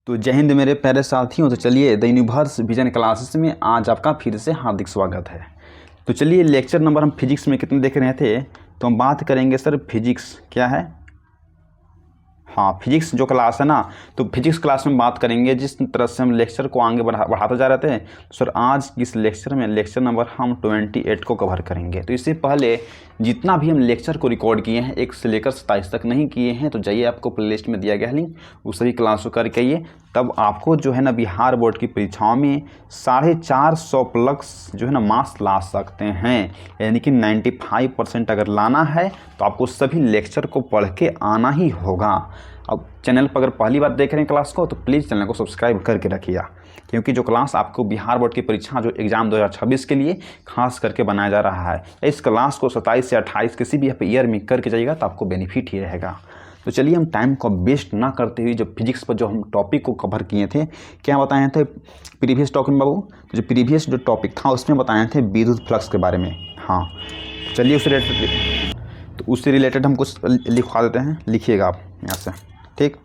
तो जय हिंद मेरे प्यारे साथियों। तो चलिए द यूनिवर्स विजन क्लासेस में आज आपका फिर से हार्दिक स्वागत है। तो चलिए लेक्चर नंबर हम फिजिक्स में कितने देख रहे थे, तो हम बात करेंगे सर फिजिक्स क्या है। हाँ, फिजिक्स जो क्लास है ना, तो फिजिक्स क्लास में बात करेंगे जिस तरह से हम लेक्चर को आगे बढ़ाते जा रहे थे। तो सर आज इस लेक्चर में लेक्चर नंबर हम 28 को कवर करेंगे। तो इससे पहले जितना भी हम लेक्चर को रिकॉर्ड किए हैं 1 से लेकर 27 तक नहीं किए हैं, तो जाइए आपको प्लेलिस्ट में दिया गया है लिंक, उस सभी क्लास को करके आइए। तब आपको जो है ना बिहार बोर्ड की परीक्षाओं में 450 प्लस जो है ना मार्क्स ला सकते हैं, यानी कि 95% अगर लाना है तो आपको सभी लेक्चर को पढ़ के आना ही होगा। अब चैनल पर अगर पहली बार देख रहे हैं क्लास को तो प्लीज़ चैनल को सब्सक्राइब करके रखिएगा, क्योंकि जो क्लास आपको बिहार बोर्ड की परीक्षा जो एग्ज़ाम 2026 के लिए खास करके बनाया जा रहा है, इस क्लास को 27 से 28 किसी भी ईयर में करके जाइएगा तो आपको बेनिफिट ही रहेगा। तो चलिए हम टाइम को वेस्ट ना करते हुए जो फिजिक्स पर जो हम टॉपिक को कवर किए थे, क्या बताए थे प्रीवियस टॉपिक में बाबू, तो जो प्रीवियस जो टॉपिक था उसमें बताए थे विद्युत फ्लक्स के बारे में। हाँ, चलिए उससे रिलेटेड हम कुछ लिखवा देते हैं, लिखिएगा आप यहाँ से, ठीक।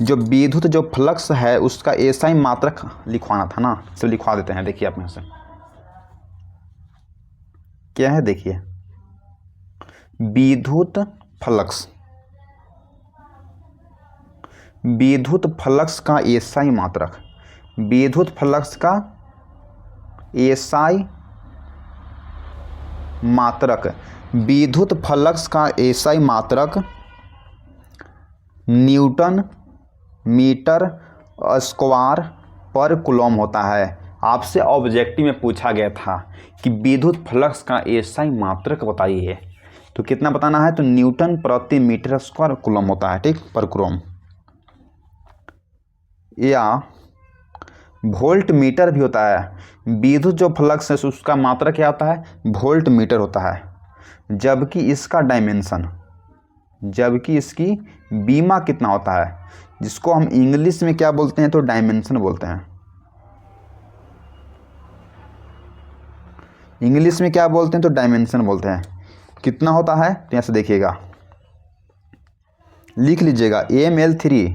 जो विद्युत जो फ्लक्स है उसका एसआई मात्रक लिखवाना था ना, तो लिखवा देते हैं। देखिए आप यहाँ से क्या है, देखिए विद्युत फ्लक्स, विद्युत फ्लक्स का एसआई मात्रक, विद्युत फ्लक्स का एसआई मात्रक, विद्युत फ्लक्स का एसआई मात्रक न्यूटन मीटर स्क्वायर पर कूलम होता है। आपसे ऑब्जेक्टिव में पूछा गया था कि विद्युत फ्लक्स का एसआई मात्रक बताइए, तो कितना बताना है, तो न्यूटन प्रति मीटर स्क्वायर कूलम होता है, ठीक, पर कूलम। या वोल्ट मीटर भी होता है। विद्युत जो फ्लक्स है उसका मात्रा क्या होता है, वोल्ट मीटर होता है, जबकि इसका डायमेंशन, जबकि इसकी बीमा कितना होता है, जिसको हम इंग्लिश में क्या बोलते हैं, तो डायमेंशन बोलते हैं। इंग्लिश में क्या बोलते हैं, तो डायमेंशन बोलते हैं। कितना होता है, तो यहाँ से देखिएगा, लिख लीजिएगा ml3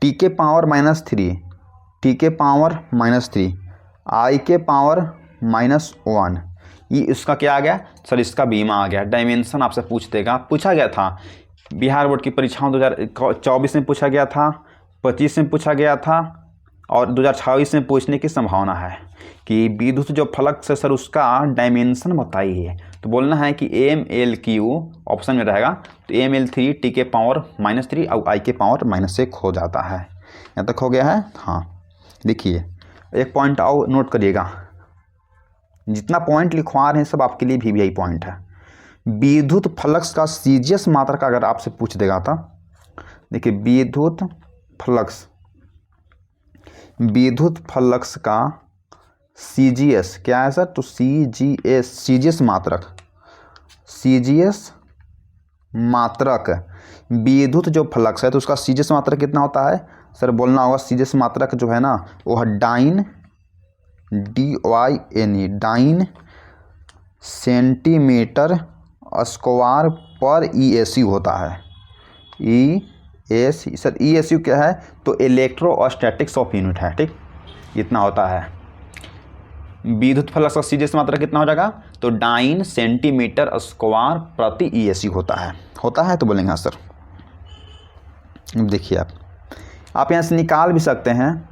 टी के पावर -3, टी के पावर -3, आई के पावर -1, ये इसका क्या आ गया सर, इसका बीमा आ गया। डायमेंशन आपसे पूछ देगा, पूछा गया था बिहार बोर्ड की परीक्षाओं 2024 में पूछा गया था, 25 में पूछा गया था, और 2026 में पूछने की संभावना है कि विद्युत जो फ्लक्स है सर उसका डायमेंशन बताइए। तो बोलना है कि ml3 ऑप्शन में रहेगा, तो ml3 टी के पावर -3 और आई के पावर -1 हो जाता है। यहाँ तक हो गया है। हाँ, देखिए एक पॉइंट आओ नोट करिएगा, जितना पॉइंट लिखवा रहे हैं सब आपके लिए भी पॉइंट है। विद्युत फ्लक्स का सीजीएस मात्रक अगर आपसे पूछ देगा था, देखिए विद्युत फ्लक्स का सीजीएस क्या है सर, तो सीजीएस मात्रक विद्युत जो फ्लक्स है तो उसका सीजीएस मात्रक कितना होता है सर, बोलना होगा सीजीएस मात्रक जो है ना वो है डाइन डाइन सेंटीमीटर स्क्वायर पर ईएसयू होता है। ईएसयू सर, ईएसयू क्या है, तो इलेक्ट्रोस्टैटिक्स ऑफ यूनिट है, ठीक, इतना होता है। विद्युत फ्लक्स का सीजीएस मात्रा कितना हो जाएगा, तो डाइन सेंटीमीटर स्क्वायर प्रति ईएसयू होता है। तो बोलेंगे हाँ सर। देखिए आप यहाँ से निकाल भी सकते हैं,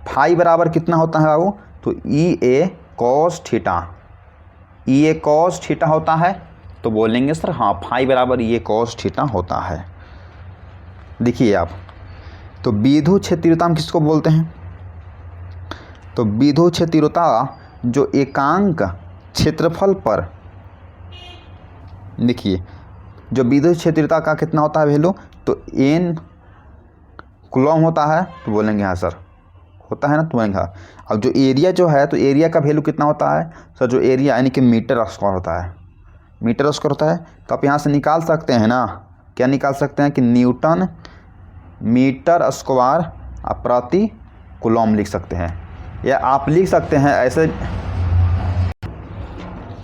फाई बराबर कितना होता है बाबू, तो ई ए कॉस थीटा होता है। तो बोलेंगे सर हाँ फाई बराबर ई ए कॉस थीटा होता है। देखिए आप, तो विद्युत क्षेत्रीयता हम किसको बोलते हैं, तो विद्युत क्षेत्रीयता जो एकांक क्षेत्रफल पर, देखिए जो विद्युत क्षेत्रीयता का कितना होता है वैल्यू, तो n कूलम होता है। तो बोलेंगे हाँ सर, होता है ना, तो बोलेंगे हाँ। अब जो एरिया जो है, तो एरिया का वैल्यू कितना होता है सर, जो एरिया यानी कि मीटर स्क्वायर होता है, तो आप यहाँ से निकाल सकते हैं ना, क्या निकाल सकते हैं कि न्यूटन मीटर स्क्वायर प्रति कूलम लिख सकते हैं। या आप लिख सकते हैं ऐसे,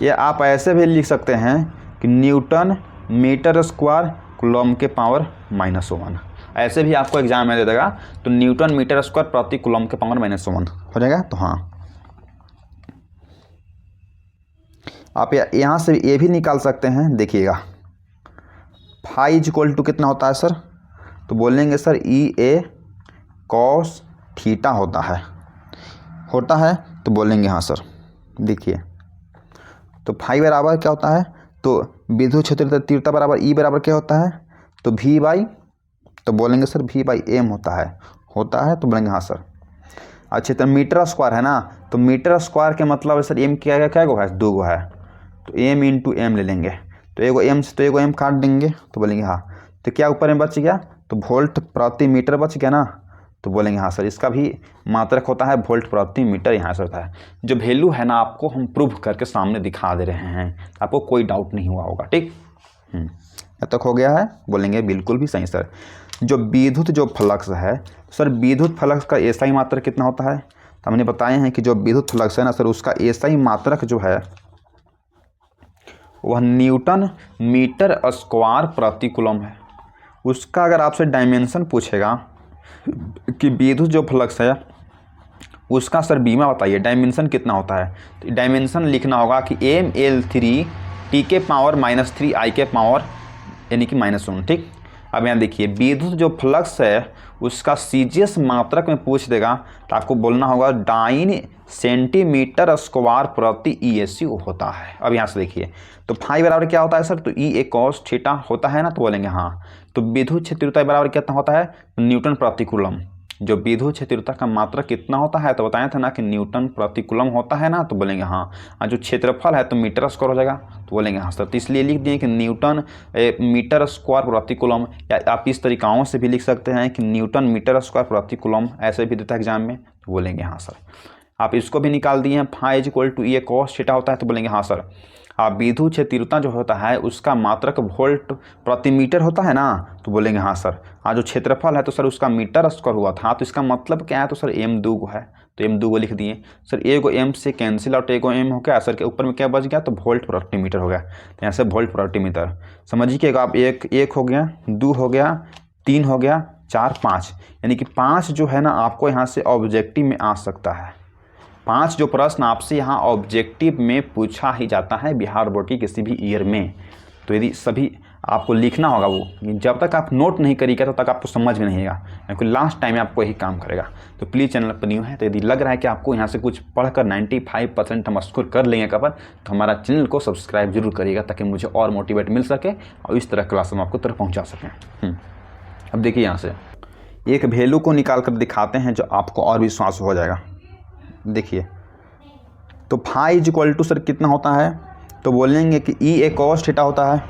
या आप ऐसे भी लिख सकते हैं कि न्यूटन मीटर स्क्वायर कूलम के पावर -1। ऐसे भी आपको एग्जाम में दे देगा, तो न्यूटन मीटर स्क्वायर प्रति कूलम के पावर -1 हो जाएगा। तो हाँ, आप यहाँ से ये भी निकाल सकते हैं। देखिएगा फाई इज इक्वल टू कितना होता है सर, तो बोलेंगे sir E A cos theta होता है तो बोलेंगे हाँ सर। देखिए तो फाई बराबर क्या होता है, तो विद्युत क्षेत्र तीव्रता बराबर ई बराबर क्या होता है, तो वी बाई, तो बोलेंगे सर वी बाई एम होता है तो बोलेंगे हाँ सर। अच्छा तो मीटर स्क्वायर है ना, तो मीटर स्क्वायर के मतलब है सर एम क्या गो है, 2 गो है, तो एम इंटू एम ले लेंगे, तो एगो एम से तो एगो एम काट देंगे, तो बोलेंगे हाँ। तो क्या ऊपर में बच गया, तो वोल्ट प्रति मीटर बच गया ना, तो बोलेंगे हाँ सर। इसका भी मात्रक होता है वोल्ट प्रति मीटर, यहाँ से होता है। जो वैल्यू है ना आपको हम प्रूफ करके सामने दिखा दे रहे हैं, आपको कोई डाउट नहीं हुआ होगा। ठीक, अब तक हो गया है, बोलेंगे बिल्कुल भी सही सर। जो विद्युत जो फ्लक्स है सर, विद्युत फ्लक्स का एसआई मात्रक कितना होता है, तो हमने बताए हैं कि जो विद्युत फ्लक्स है ना सर, उसका एसआई मात्रक जो है वह न्यूटन मीटर स्क्वायर प्रति कूलम है। उसका अगर आपसे डायमेंशन पूछेगा कि विद्युत जो फ्लक्स है उसका सर बीमा बताइए डायमेंशन कितना होता है, तो डायमेंशन लिखना होगा कि ml3 t के पावर -3 i के पावर यानी कि -1। ठीक, अब यहाँ देखिए विद्युत जो फ्लक्स है उसका सीजीएस मात्रक में पूछ देगा तो आपको बोलना होगा 9 सेंटीमीटर स्क्वायर प्रति ESC होता है। अब यहाँ से देखिए तो फाई बराबर क्या होता है सर, तो ई ए कॉस थीटा होता है ना, तो बोलेंगे हाँ। तो विद्युत क्षेत्रता बराबर कितना होता है, न्यूटन प्रति कूलम। जो विद्युत क्षेत्रता का मात्रक कितना होता है, तो बताया था ना कि न्यूटन प्रति कूलम होता है ना, तो बोलेंगे हाँ। और जो क्षेत्रफल है तो मीटर स्क्वायर हो जाएगा, तो बोलेंगे हाँ सर। तो इसलिए लिख दिए कि न्यूटन मीटर स्क्वायर प्रति कूलम, या आप इस तरीकाओं से भी लिख सकते हैं कि न्यूटन मीटर स्क्वायर प्रति कूलम, ऐसे भी देता है एग्जाम में, तो बोलेंगे हाँ सर। आप इसको भी निकाल दिए हैं, phi is equal to E A cos theta होता है, तो बोलेंगे हाँ सर। आप विद्युत क्षेत्रता जो होता है उसका मात्रक वोल्ट प्रति मीटर होता है ना, तो बोलेंगे हाँ सर। हाँ जो क्षेत्रफल है तो सर उसका मीटर स्क्वायर हुआ था, तो इसका मतलब क्या है, तो सर एम 2 गो है, तो एम 2 गो लिख दिए सर। एगो एम से कैंसिल आउट, एगो एम हो गया सर, के ऊपर में क्या बच गया, तो वोल्ट प्रति मीटर हो गया, तो यहाँ से वोल्ट प्रति मीटर समझिएगा आप। एक हो गया, 2 हो गया, 3 हो गया, 4, 5, यानी कि 5 जो है ना आपको यहाँ से ऑब्जेक्टिव में आ सकता है। 5 जो प्रश्न आपसे यहाँ ऑब्जेक्टिव में पूछा ही जाता है बिहार बोर्ड की किसी भी ईयर में। तो यदि सभी आपको लिखना होगा, वो जब तक आप नोट नहीं करिएगा तब तक आपको समझ में नहीं आएगा, क्योंकि लास्ट टाइम में आपको यही काम करेगा। तो प्लीज़ चैनल पर न्यू है तो यदि लग रहा है कि आपको यहाँ से कुछ पढ़कर 95% हम स्कोर कर लेंगे कवर, तो हमारा चैनल को सब्सक्राइब जरूर करिएगा ताकि मुझे और मोटिवेट मिल सके और इस तरह क्लास हम आपको तरफ पहुँचा सकें। अब देखिए यहाँ से एक वैल्यू को निकाल कर दिखाते हैं जो आपको और विश्वास हो जाएगा। देखिए तो phi is equal to sir कितना होता है, तो बोलेंगे कि ई ए कॉस थीटा होता है,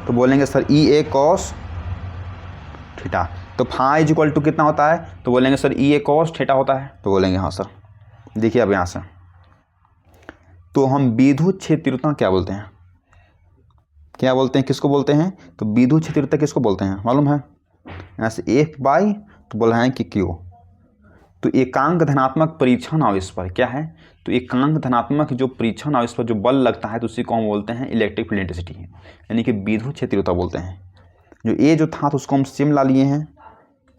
तो बोलेंगे sir E A cos theta. तो फाई इज इक्वल टू कितना होता है, तो बोलेंगे sir E A cos theta होता है, तो बोलेंगे हाँ सर। देखिए अब यहाँ से तो हम विद्युत क्षेत्रता क्या बोलते हैं, किसको बोलते हैं, तो विद्युत क्षेत्रता किसको बोलते हैं मालूम है, यहाँ से एफ बाई, तो बोल रहे हैं कि क्यू। तो एकांक धनात्मक परीक्षण आवेश पर क्या है, तो एकांक धनात्मक जो परीक्षण आवेश पर जो बल लगता है तो उसी को हम बोलते हैं इलेक्ट्रिक फील्ड इंटेंसिटी, यानी कि विद्युत क्षेत्रता बोलते हैं। जो ए जो था तो उसको हम सेम ला लिए हैं,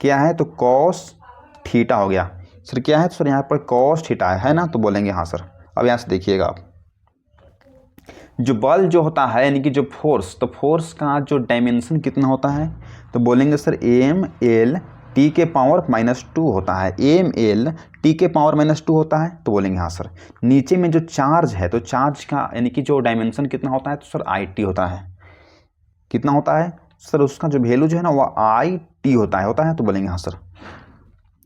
क्या है, तो कॉस थीटा हो गया सर। क्या है, तो सर यहाँ पर कॉस थीटा है ना, तो बोलेंगे हाँ सर। अब यहाँ से देखिएगा आप, जो बल जो होता है यानी कि जो फोर्स, तो फोर्स का जो डायमेंशन कितना होता है, तो बोलेंगे सर एम एल टी के पावर -2 होता है, एम एल टी के पावर -2 होता है, तो बोलेंगे हाँ सर। नीचे में जो चार्ज है तो चार्ज का यानी कि जो डायमेंशन कितना होता है, तो सर आई टी होता है। कितना होता है सर, उसका जो वैल्यू जो है ना वो आई टी होता है, तो बोलेंगे हाँ सर।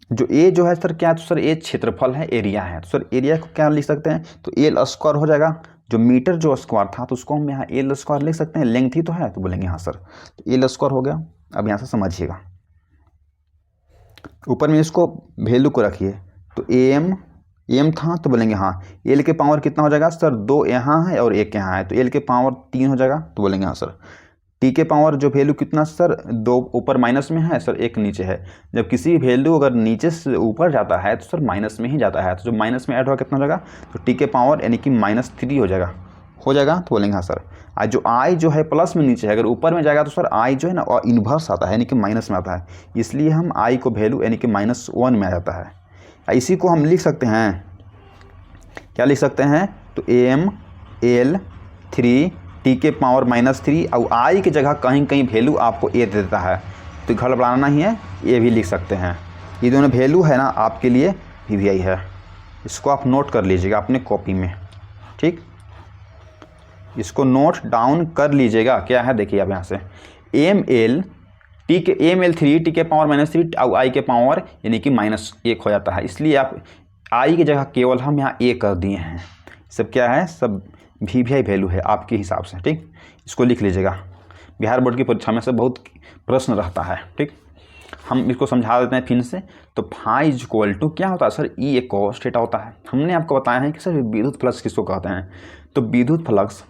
जो ए जो है सर क्या है, तो सर ए क्षेत्रफल है, एरिया है, तो सर एरिया को क्या लिख सकते हैं, तो एल स्क्वायर हो जाएगा। जो मीटर जो स्क्वायर था तो उसको हम यहाँ एल स्क्वायर लिख सकते हैं, लेंथ ही तो है, तो बोलेंगे हाँ सर। तो एल स्क्वायर हो गया। अब यहाँ से समझिएगा, ऊपर में इसको वैल्यू को रखिए, तो एम था, तो बोलेंगे हाँ। एल के पावर कितना हो जाएगा सर, 2 यहाँ है और 1 यहाँ है, तो एल के पावर 3 हो जाएगा, तो बोलेंगे हाँ सर। टी के पावर जो वैल्यू कितना सर, 2 ऊपर माइनस में है सर, 1 नीचे है। जब किसी वैल्यू अगर नीचे से ऊपर जाता है तो सर माइनस में ही जाता है, तो जो माइनस में ऐड होगा कितना हो जाएगा, तो टी के पावर यानी कि -3 हो जाएगा, हो जाएगा, तो बोलेंगे हाँ सर। आज जो आई जो है प्लस में नीचे है, अगर ऊपर में जाएगा तो सर आई जो है ना और इन्वर्स आता है यानी कि माइनस में आता है, इसलिए हम आई को वैल्यू यानी कि -1 में आ जाता है। इसी को हम लिख सकते हैं, क्या लिख सकते हैं, तो ml3 t के पावर -3 और आई की जगह कहीं कहीं वैल्यू आपको ए दे देता है, तो गड़बड़ाना नहीं है, ये भी लिख सकते हैं। ये दोनों वैल्यू है ना आपके लिए वी है, इसको आप नोट कर लीजिएगा अपने कॉपी में, ठीक, इसको नोट डाउन कर लीजिएगा। क्या है देखिए अब यहाँ से ml3 t के पावर -3 और आई के पावर यानी कि -1 हो जाता है, इसलिए आप आई की जगह केवल हम यहाँ ए कर दिए हैं। सब क्या है, सब वी वैल्यू है आपके हिसाब से, ठीक, इसको लिख लीजिएगा। बिहार बोर्ड की परीक्षा में से बहुत प्रश्न रहता है, ठीक। हम इसको समझा देते हैं फिर से। तो फाई इज इक्वल टू क्या होता है sir, E A cos theta होता है। हमने आपको बताया है कि सर विद्युत फ्लक्स किसको कहते हैं, तो विद्युत फ्लक्स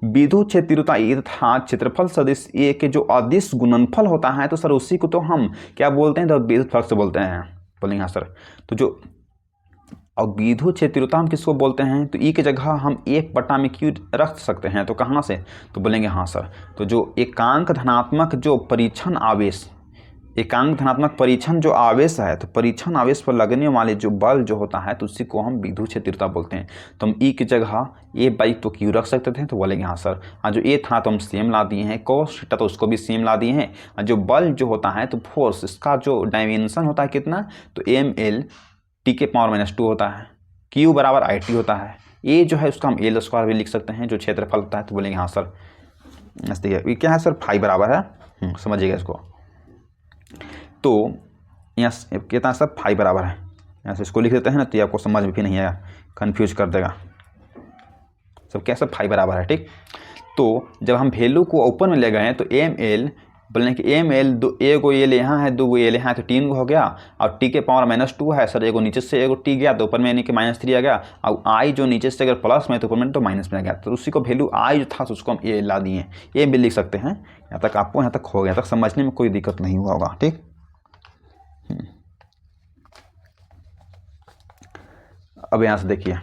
विद्युत क्षेत्र तीव्रता ए तथा क्षेत्रफल सदिश ए के जो अदिश गुणनफल होता है, तो सर उसी को तो हम क्या बोलते हैं, तो विद्युत फ्लक्स बोलते हैं, बोलेंगे हाँ सर। तो जो और विद्युत क्षेत्र तीव्रता हम किसको बोलते हैं, तो ई की जगह हम 1 में क्यू रख सकते हैं, तो कहाँ से, तो बोलेंगे हाँ सर। तो जो एकांक धनात्मक जो परीक्षण आवेश, एकांक धनात्मक परीक्षण जो आवेश है, तो परीक्षण आवेश पर लगने वाले जो बल जो होता है, तो उसी को हम विद्युत क्षेत्र तीव्रता बोलते हैं। तो हम ई की जगह ए बाई तो क्यू रख सकते थे, तो बोलेंगे हाँ सर। जो ए था तो हम सेम ला दिए हैं, कॉस थीटा तो उसको भी सेम ला दिए हैं। और जो बल जो होता है, तो फोर्स इसका जो डायमेंशन होता है कितना, तो ml t के पावर -2 होता है, q बराबर IT होता है, ए जो है उसका हम L² भी लिख सकते हैं जो क्षेत्रफल होता है, तो बोलेंगे हाँ सर। देखिए ये क्या है सर, फाई बराबर है, समझिएगा इसको। तो यहाँ कितना सब फाई बराबर है, यहाँ से इसको लिख देते हैं ना, तो ये आपको समझ में भी नहीं आएगा, कन्फ्यूज कर देगा। सब क्या सब फाई बराबर है, ठीक। तो जब हम वैल्यू को ऊपर में ले गए हैं, तो ml बोलने कि ml एगो एल यहाँ है, 2 एल यहाँ है, तो 3 हो गया। और t के पावर -2 है सर, एगो नीचे से एगो t गया, तो ऊपर में यानी कि -3 आ गया। और i जो नीचे से अगर प्लस में तो ऊपर में तो माइनस में आ गया, तो उसी को वैल्यू i जो था तो उसको हम ए ला दिए, ए भी लिख सकते हैं। यहाँ तक आपको यहाँ तक हो गया, तक समझने में कोई दिक्कत नहीं हुआ होगा, ठीक। अब यहाँ से देखिए,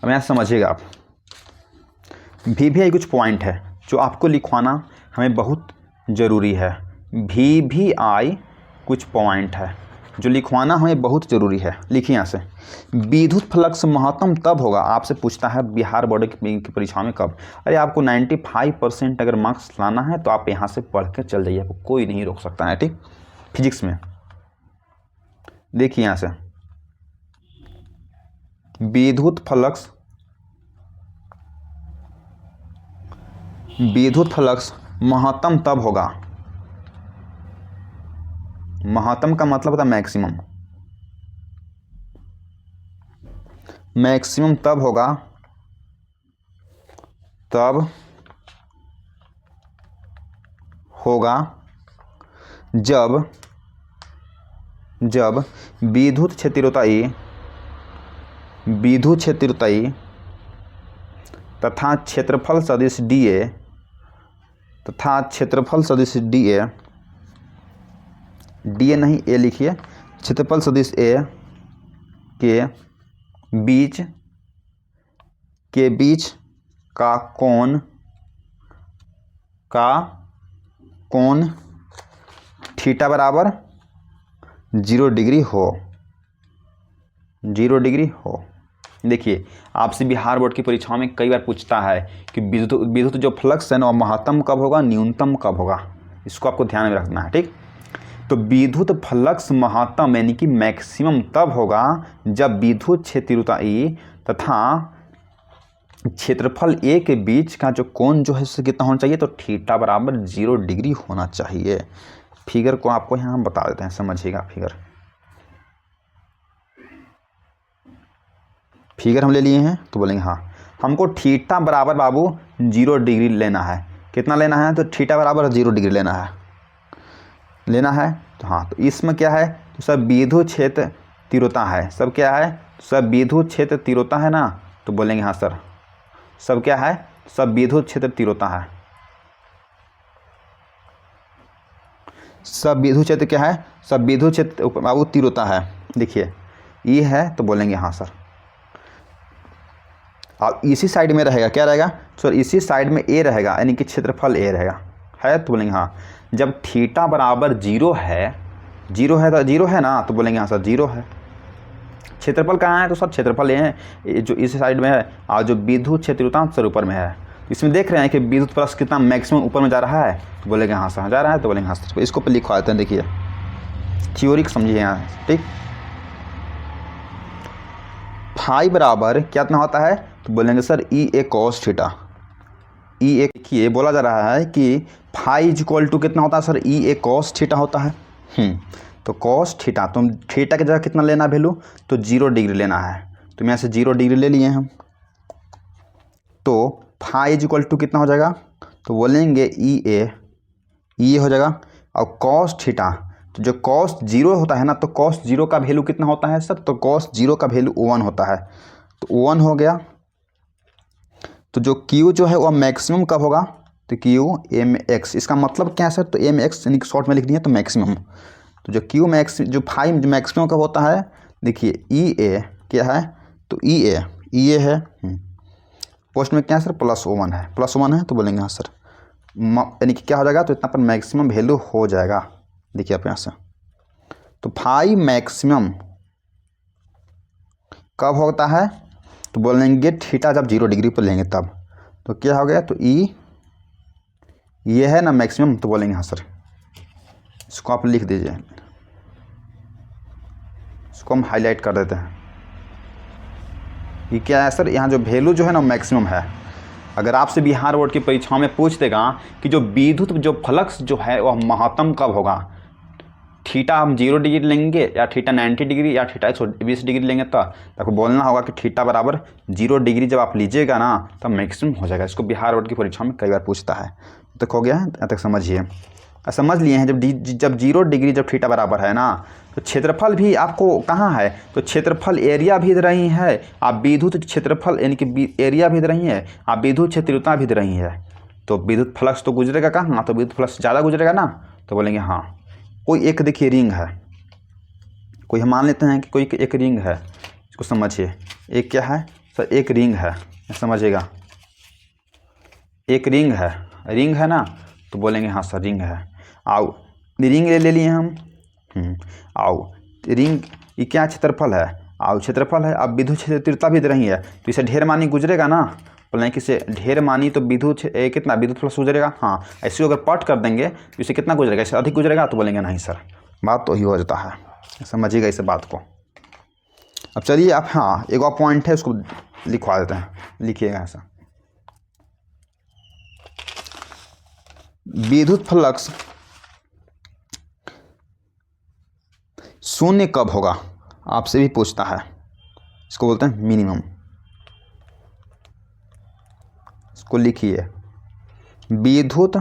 अब यहाँ समझिएगा आप, वी कुछ पॉइंट है जो आपको लिखवाना हमें बहुत ज़रूरी है। वी कुछ पॉइंट है जो लिखवाना हमें बहुत ज़रूरी है। लिखिए यहाँ से, विद्युत फ्लक्स महत्तम तब होगा, आपसे पूछता है बिहार बोर्ड की परीक्षा में कब। अरे आपको 95% अगर मार्क्स लाना है तो आप यहाँ से पढ़ के चल जाइए, आपको कोई नहीं रोक सकता है, ठीक। फिजिक्स में देखिए यहाँ से, विद्युत फ्लक्स महत्तम तब होगा, महत्तम का मतलब होता है मैक्सिमम, मैक्सिमम तब होगा जब विद्युत क्षेत्र तीव्रता E तथा क्षेत्रफल सदिश dA नहीं ए लिखिए, क्षेत्रफल सदिश ए के बीच का कोण थीटा बराबर 0 डिग्री हो। देखिए आपसे बिहार बोर्ड की परीक्षाओं में कई बार पूछता है कि विद्युत जो फ्लक्स है ना महत्तम कब होगा, न्यूनतम कब होगा, इसको आपको ध्यान में रखना है, ठीक। तो विद्युत फ्लक्स महत्तम यानी कि मैक्सिमम तब होगा जब विद्युत क्षेत्र तीव्रता E तथा क्षेत्रफल ए के बीच का जो कोण जो है उससे कितना होना चाहिए, तो थीटा बराबर 0 डिग्री होना चाहिए। फिगर को आपको यहाँ हम बता देते हैं, समझिएगा। फिगर हम ले लिए हैं, तो बोलेंगे हाँ हमको थीटा बराबर बाबू 0 डिग्री लेना है। कितना लेना है, तो थीटा बराबर 0 डिग्री लेना है। तो हाँ, तो इसमें क्या है, तो सब विद्युत क्षेत्र तीव्रता है, सब क्या है, सब विद्युत क्षेत्र तीव्रता है ना, तो बोलेंगे हाँ सर। सब क्या है, सब विद्युत क्षेत्र तीव्रता है। सब विद्युत क्षेत्र क्या है, सब विद्युत क्षेत्र बाबू तीव्रता है। देखिए ये है, तो बोलेंगे हाँ सर। अब इसी साइड में रहेगा, क्या रहेगा सर, इसी साइड में ए रहेगा, यानी कि क्षेत्रफल ए रहेगा, है तो बोलेंगे हाँ। जब थीटा बराबर 0 है तो 0 है ना, तो बोलेंगे हाँ सर 0 है। क्षेत्रफल कहाँ है, तो सर क्षेत्रफल ये है जो इस साइड में है, और जो विद्युत क्षेत्र सर ऊपर में है। इसमें देख रहे हैं कि विद्युत प्लस कितना मैक्सिमम ऊपर में जा रहा है, तो बोलेंगे हाँ सर जा रहा है, तो बोलेंगे हाँ सर। इसको पर लिखवा देते हैं, देखिए थ्योरी समझिए यहाँ, ठीक। फाई बराबर कितना होता है, तो बोलेंगे sir E A cos theta. ई ए देखिए बोला जा रहा है कि फाई इज इक्वल टू कितना होता है sir, E A cos theta होता है। तो कॉस थीटा, तो थीटा की जगह कितना लेना वैल्यू, तो 0 डिग्री लेना है, तो यहाँ से 0 डिग्री ले लिए हम। तो फाई इज इक्वल टू कितना हो जाएगा, तो बोलेंगे ई ए हो जाएगा, और कॉस थीटा, तो जो कॉस 0 होता है ना, तो कॉस 0 का वैल्यू कितना होता है सर, तो कॉस 0 का वैल्यू 1 होता है, तो 1 हो गया। तो जो Q जो है वह मैक्सिमम कब होगा, तो Q mx, इसका मतलब क्या है सर, तो mx यानी कि शॉर्ट में लिख दिया तो मैक्सिमम। तो जो Q मैक्स जो फाई जो मैक्सिमम कब होता है, देखिए ई ए क्या है, तो ई ए है, पोस्ट में क्या है सर, +1 है, +1 है, तो बोलेंगे हाँ सर, यानी कि क्या हो जाएगा, तो इतना पर मैक्सिमम वैल्यू हो जाएगा। देखिए आप यहाँ से, तो फाई मैक्सिमम कब होता है, तो बोलेंगे थीटा जब 0 डिग्री पर लेंगे तब। तो क्या हो गया, तो ई ये है ना मैक्सिमम, तो बोलेंगे हाँ सर। इसको आप लिख दीजिए, इसको हम हाईलाइट कर देते हैं। ये क्या है सर, यहाँ जो वैल्यू जो है ना मैक्सिमम है। अगर आपसे बिहार बोर्ड की परीक्षाओं में पूछ देगा कि जो विद्युत जो फ्लक्स जो है वह महत्तम कब होगा, थीटा हम 0 डिग्री लेंगे या थीटा 90 डिग्री या थीटा 120 डिग्री लेंगे, तो आपको बोलना होगा कि थीटा बराबर 0 डिग्री जब आप लीजिएगा ना, तब मैक्सिमम हो जाएगा। इसको बिहार बोर्ड की परीक्षा में कई बार पूछता है। तक हो गया है, यहाँ तक समझिए, समझ लिए हैं। जब 0 डिग्री जब थीटा बराबर है ना, तो क्षेत्रफल भी आपको कहाँ है, तो क्षेत्रफल एरिया भी दे रही है, आप विद्युत क्षेत्रफल यानी कि एरिया भी दे रही है, आप विद्युत क्षेत्रता भी दे रही है। तो विद्युत फ्लक्स तो गुजरेगा कहाँ, तो विद्युत फ्लक्स ज़्यादा गुजरेगा ना, तो बोलेंगे हाँ। कोई एक देखिए रिंग है, कोई हम मान लेते हैं कि कोई एक रिंग है, इसको समझिए। एक क्या है सर, एक रिंग है, समझिएगा, एक रिंग है ना, तो बोलेंगे हाँ सर रिंग है। आओ रिंग ले लिए हम, आओ रिंग ये क्या क्षेत्रफल है, आओ क्षेत्रफल है। अब विद्युत क्षेत्रता भी दे रही है, तो इसे ढेर मानी गुजरेगा ना, बोलेंगे कि इसे ढेर मानी तो विद्युत कितना विद्युत फ्लक्स गुजरेगा, हाँ। ऐसे अगर पट कर देंगे तो इसे कितना गुजरेगा, इससे अधिक गुजरेगा, तो बोलेंगे नहीं सर, बात तो ही हो जाता है। समझिएगा इस बात को। अब चलिए आप, हाँ एक और पॉइंट है उसको लिखवा देते हैं, लिखिएगा ऐसा। विद्युत फ्लक्स शून्य कब होगा, आपसे भी पूछता है, इसको बोलते हैं मिनिमम। इसको लिखिए, विद्युत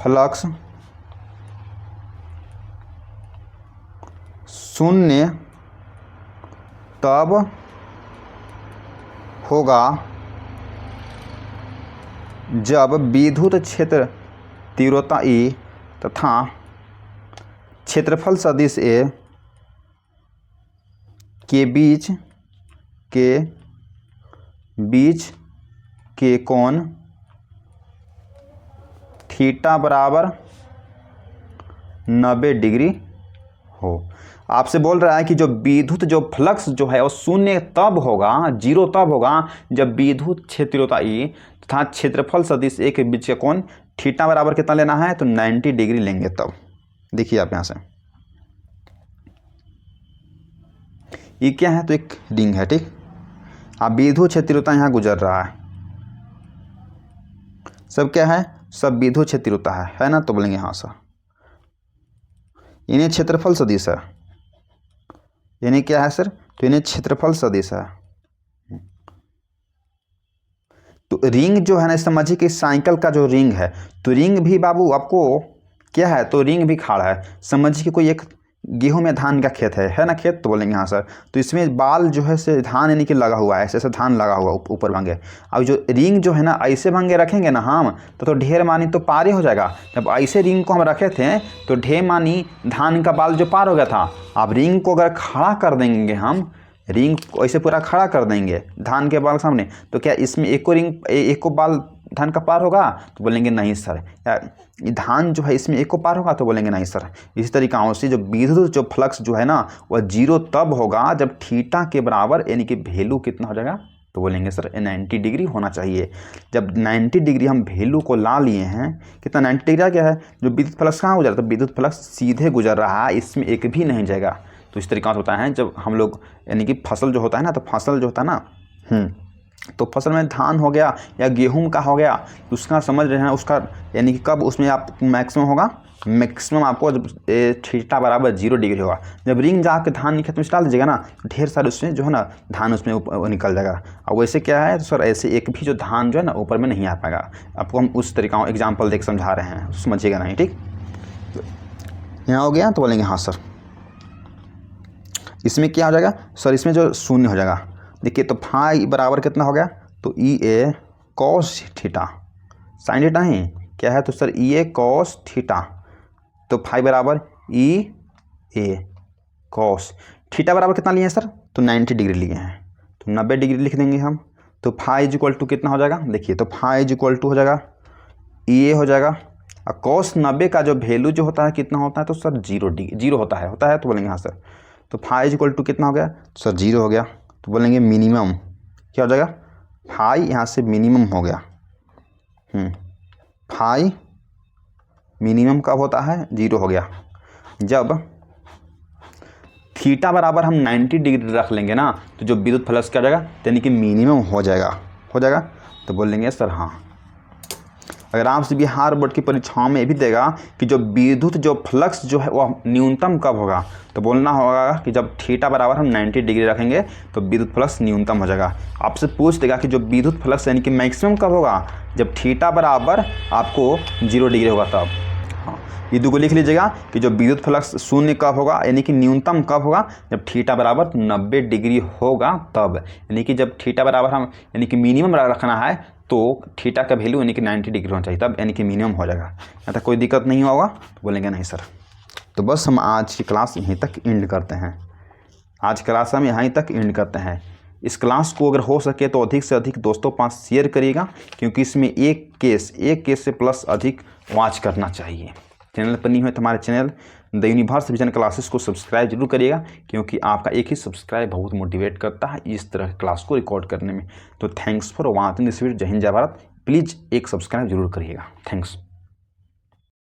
फ्लक्स शून्य तब होगा जब विद्युत क्षेत्र तीव्रता E तथा क्षेत्रफल सदिश A के बीच के कोण थीटा बराबर 90 डिग्री हो। आपसे बोल रहा है कि जो विद्युत जो फ्लक्स जो है वो शून्य तब होगा, 0 तब होगा जब विद्युत क्षेत्रता E तथा क्षेत्रफल सदिश A के बीच का कोण थीटा बराबर कितना लेना है, तो 90 डिग्री लेंगे तब। देखिए आप यहाँ से, ये क्या है, तो एक रिंग है, ठीक। अब विद्युत क्षेत्रता यहाँ गुजर रहा है, सब क्या है, सब विद्युत क्षेत्रता है ना, तो बोलेंगे हाँ सर। इन्हें क्षेत्रफल सदिश है, यानी क्या है सर, तो इन्हें क्षेत्रफल सदिश है। तो रिंग जो है ना, समझिए कि साइकिल का जो रिंग है, तो रिंग भी बाबू आपको क्या है, तो रिंग भी खाड़ा है। समझिए कि कोई एक गेहूं में धान का खेत है ना, खेत, तो बोलेंगे हाँ सर। तो इसमें बाल जो है से धान यानी कि लगा हुआ है, ऐसे धान लगा हुआ ऊपर भांगे। अब जो रिंग जो है ना ऐसे भांगे रखेंगे ना हम, तो ढेर मानी तो पार ही हो जाएगा। जब ऐसे रिंग को हम रखे थे तो ढेर मानी धान का बाल जो पार हो गया था। अब रिंग को अगर खड़ा कर देंगे हम, रिंग को ऐसे पूरा खड़ा कर देंगे धान के बाल सामने, तो क्या इसमें एक को बाल धान का पार होगा? तो बोलेंगे नहीं सर। या धान जो है इसमें एक को पार होगा? तो बोलेंगे नहीं सर। इसी तरीक़ा से जो विद्युत जो फ्लक्स जो है ना वह जीरो तब होगा जब थीटा के बराबर यानी कि वैल्यू कितना हो जाएगा? तो बोलेंगे सर 90 डिग्री होना चाहिए। जब 90 डिग्री हम वैल्यू को ला लिए हैं, कितना 90 डिग्री क्या है? जो विद्युत फ्लक्स कहाँ गुजर रहा है? तो विद्युत फ्लक्स सीधे गुजर रहा है, इसमें एक भी नहीं जाएगा। तो इस तरीक़ा से होता है जब हम लोग यानी कि फसल जो होता है ना, तो फसल जो होता है ना तो फसल में धान हो गया या गेहूं का हो गया, तो उसका समझ रहे हैं उसका यानी कि कब उसमें आप मैक्सिमम होगा? मैक्सिमम आपको जब थीटा बराबर 0 डिग्री होगा। जब रिंग जाके धान खेत में डाल दीजिएगा ना, तो ढेर सारे उसमें जो है ना धान उसमें निकल जाएगा। और वैसे क्या है तो सर ऐसे एक भी जो धान जो है ना ऊपर में नहीं आ पाएगा। आपको हम उस तरीका एग्जाम्पल देख समझा रहे हैं, समझिएगा नहीं, ठीक। तो यहाँ हो गया तो बोलेंगे हाँ सर। इसमें क्या हो जाएगा सर? इसमें जो शून्य हो जाएगा, देखिए तो फाई बराबर कितना हो गया? तो ई A cos theta, sine theta ही क्या है? तो sir E A cos theta, तो फाई बराबर ई ए कॉस थीटा बराबर कितना लिए हैं सर? तो 90 डिग्री लिए हैं, तो 90 डिग्री लिख देंगे हम। तो फाई इज इक्वल टू कितना हो जाएगा? देखिए तो फाई इज इक्वल टू हो जाएगा ई ए हो जाएगा, और कॉस 90 का जो वैल्यू जो होता है कितना होता है? तो सर 0 होता है तो बोलेंगे हाँ सर। तो फाई इज इक्वल टू कितना हो गया? तो सर 0 हो गया, तो बोलेंगे मिनिमम क्या हो जाएगा? फाई यहाँ से मिनिमम हो गया। फाई मिनिमम कब होता है? 0 हो गया। जब थीटा बराबर हम 90 डिग्री रख लेंगे ना, तो जो विद्युत फ्लक्स क्या हो जाएगा? यानी कि मिनिमम हो जाएगा। तो बोलेंगे सर हाँ। अगर आपसे बिहार बोर्ड की परीक्षाओं में भी देगा कि जो विद्युत जो फ्लक्स जो है वह न्यूनतम कब होगा, तो बोलना होगा कि जब थीटा बराबर हम 90 डिग्री रखेंगे तो विद्युत फ्लक्स न्यूनतम हो जाएगा। आपसे पूछ देगा कि जो विद्युत फ्लक्स यानी कि मैक्सिमम कब होगा? जब थीटा बराबर आपको 0 डिग्री होगा तब। हाँ, ये दो को लिख लीजिएगा कि जो विद्युत फ्लक्स शून्य कब होगा यानी कि न्यूनतम कब होगा? जब थीटा बराबर 90 डिग्री होगा तब। यानी कि जब थीटा बराबर हम यानी कि मिनिमम रखना है तो थीटा का वैल्यू यानी कि 90 डिग्री होना चाहिए, तब यानी कि मिनिमम हो जाएगा। यहाँ तक कोई दिक्कत नहीं होगा? तो बोलेंगे नहीं सर। तो बस हम आज की क्लास यहीं तक एंड करते हैं। इस क्लास को अगर हो सके तो अधिक से अधिक दोस्तों पास शेयर करिएगा, क्योंकि इसमें एक केस से प्लस अधिक वॉच करना चाहिए। चैनल पर नहीं हुए तो हमारे channel the universe vision classes को सब्सक्राइब जरूर करिएगा, क्योंकि आपका एक ही सब्सक्राइब बहुत मोटिवेट करता है इस तरह की क्लास को रिकॉर्ड करने में। तो thanks for watching this video. जय हिंद जय भारत। प्लीज़ एक सब्सक्राइब जरूर करिएगा। थैंक्स।